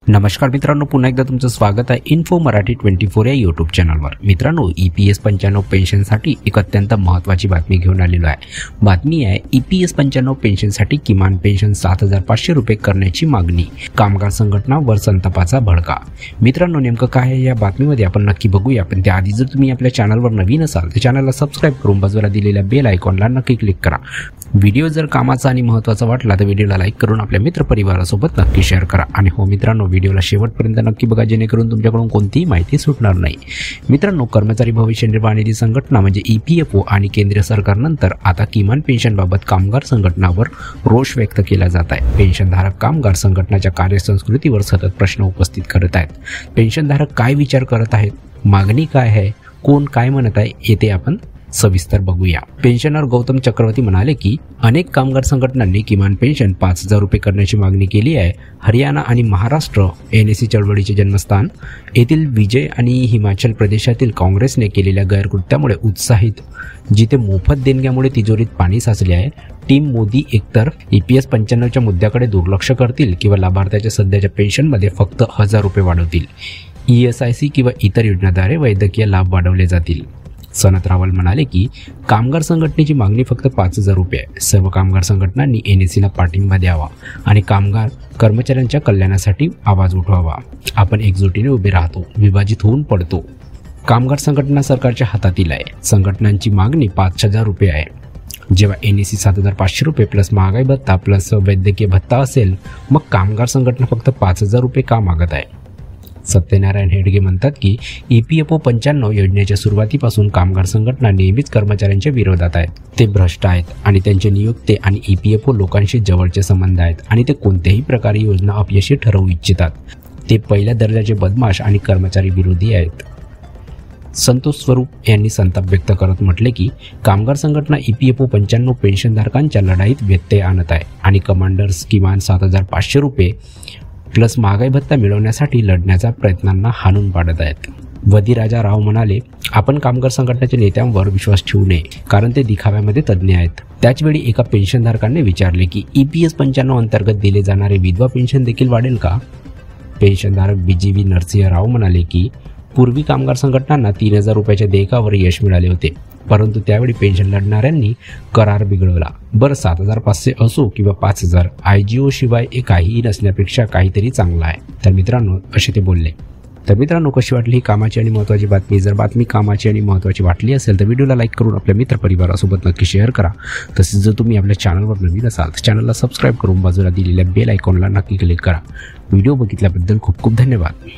नमस्कार मित्रांनो, पुन्हा एकदा तुमचं स्वागत आहे इन्फो मराठी 24 या यूट्यूब चॅनलवर। मित्रांनो, EPS 95 पेन्शनसाठी एक अत्यंत महत्त्वाची बातमी घेऊन आलेलो आहे। बातमी आहे EPS 95 पेन्शनसाठी किमान पेन्शन 7,500 रुपये करण्याची मागणी, कामगार संघटनावर संतापाचा भडका। मित्रांनो, नेमकं काय आहे या बातमीमध्ये आपण नक्की बघूया, पण त्याआधी जर तुम्ही आपल्या चॅनलवर नवीन असाल तर चॅनलला सबस्क्राइब करून बाजूला दिलेल्या बेल आयकॉनला नक्की क्लिक करा। व्हिडिओ जर कामाचा आणि महत्त्वाचा वाटला तर व्हिडिओला लाईक करून आपल्या मित्रपरिवारासोबत नक्की शेअर करा। आणि हो मित्रांनो, व्हिडिओला शेवटपर्यंत नक्की बघा, जेणेकरून तुमच्याकडून कोणतीही माहिती सुटणार नाही। मित्रांनो, कर्मचारी भविष्य निर्वाह निधी संघटना म्हणजे EPFO आणि केंद्र सरकारनंतर आता किमान पेन्शनबाबत कामगार संघटनावर रोष व्यक्त केला जात आहे। पेन्शनधारक कामगार संघटनाच्या कार्यसंस्कृतीवर सतत प्रश्न उपस्थित करत आहेत। पेन्शनधारक काय विचार करत आहेत, मागणी काय आहे, कोण काय म्हणत आहे, येथे आपण सविस्तर बघूया। पेन्शनर गौतम चक्रवर्ती म्हणाले की अनेक कामगार संघटनांनी किमान पेन्शन 5,000 रुपये करण्याची मागणी केली आहे। हरियाणा आणि महाराष्ट्र NSC चळवळीचे जन्मस्थान येथील विजय आणि हिमाचल प्रदेशातील काँग्रेसने केलेल्या गैरकृत्यामुळे उत्साहित, जिथे मोफत देणग्यामुळे तिजोरीत पाणी साचले आहे। टीम मोदी एकतर EPS 95च्या मुद्द्याकडे दुर्लक्ष करतील किंवा लाभार्थ्याच्या सध्याच्या पेन्शनमध्ये फक्त 1,000 रुपये वाढवतील। ESIC किंवा इतर योजनाद्वारे वैद्यकीय लाभ वाढवले जातील। सनत रावल म्हणाले की कामगार संघटनेची मागणी फक्त 5,000 रुपये आहे। सर्व कामगार संघटनांनी NSCला पाठिंबा द्यावा आणि कामगार कर्मचाऱ्यांच्या कल्याणासाठी आवाज उठवावा। आपण एकजुटीने उभे राहतो, विभाजित होऊन पडतो। कामगार संघटना सरकारच्या हातातील आहे। संघटनांची मागणी 5,000 रुपये आहे। जेव्हा NSC 7,500 रुपये प्लस महागाई भत्ता प्लस वैद्यकीय भत्ता असेल, मग कामगार संघटना फक्त 5,000 रुपये का मागत आहे? सत्यनारायण हेडगे म्हणतात की EPFO 95 योजनेच्या सुरुवातीपासून कामगार संघटना नेहमीच कर्मचाऱ्यांच्या विरोधात आहेत। ते भ्रष्ट आहेत आणि त्यांचे नियुक्ते आणि EPFO लोकांशी जवळचे संबंध आहेत आणि ते कोणत्याही प्रकारे योजना अपयशी ठरवू इच्छितात। ते पहिल्या दर्जाचे बदमाश आणि कर्मचारी विरोधी आहेत। संतोष स्वरूप यांनी संताप व्यक्त करत म्हटले की कामगार संघटना EPFO 95 पेन्शनधारकांच्या लढाईत व्यत्यय आणत आहे आणि कमांडर्स किमान 7,500 रुपये प्लस महागाई भत्ता मिळवण्यासाठी लढण्याच्या प्रयत्नांना हाणून पाडत आहेत। वदिराजा राव म्हणाले, आपण कामगार संघटनेच्या नेत्यांवर विश्वास ठेवू नये, कारण ते दिखाव्यामध्ये तज्ज्ञ आहेत। त्याचवेळी एका पेन्शनधारकाने विचारले की EPS 95 अंतर्गत दिले जाणारे विधवा पेन्शन देखील वाढेल का? पेन्शनधारक BGV नरसिंह राव म्हणाले की पूर्वी कामगार संघटनांना 3,000 रुपयाच्या देयकावर यश मिळाले होते, परंतु त्यावेळी पेन्शन लढणाऱ्यांनी करार बिघडवला। बरं, 7,500 असो किंवा 5,000, IGO शिवाय काहीही नसण्यापेक्षा काहीतरी चांगला आहे। तर मित्रांनो, असे ते बोलले। तर मित्रांनो, कशी वाटली ही कामाची आणि महत्त्वाची बातमी? जर बातमी कामाची आणि महत्त्वाची वाटली असेल तर व्हिडिओला लाईक करून आपल्या मित्रपरिवारासोबत नक्की शेअर करा। तसेच जर तुम्ही आपल्या चॅनलवर नवीन असाल तर चॅनलला सबस्क्राईब करून बाजूला दिलेल्या बेल आयकॉनला नक्की क्लिक करा। व्हिडिओ बघितल्याबद्दल खूप खूप धन्यवाद।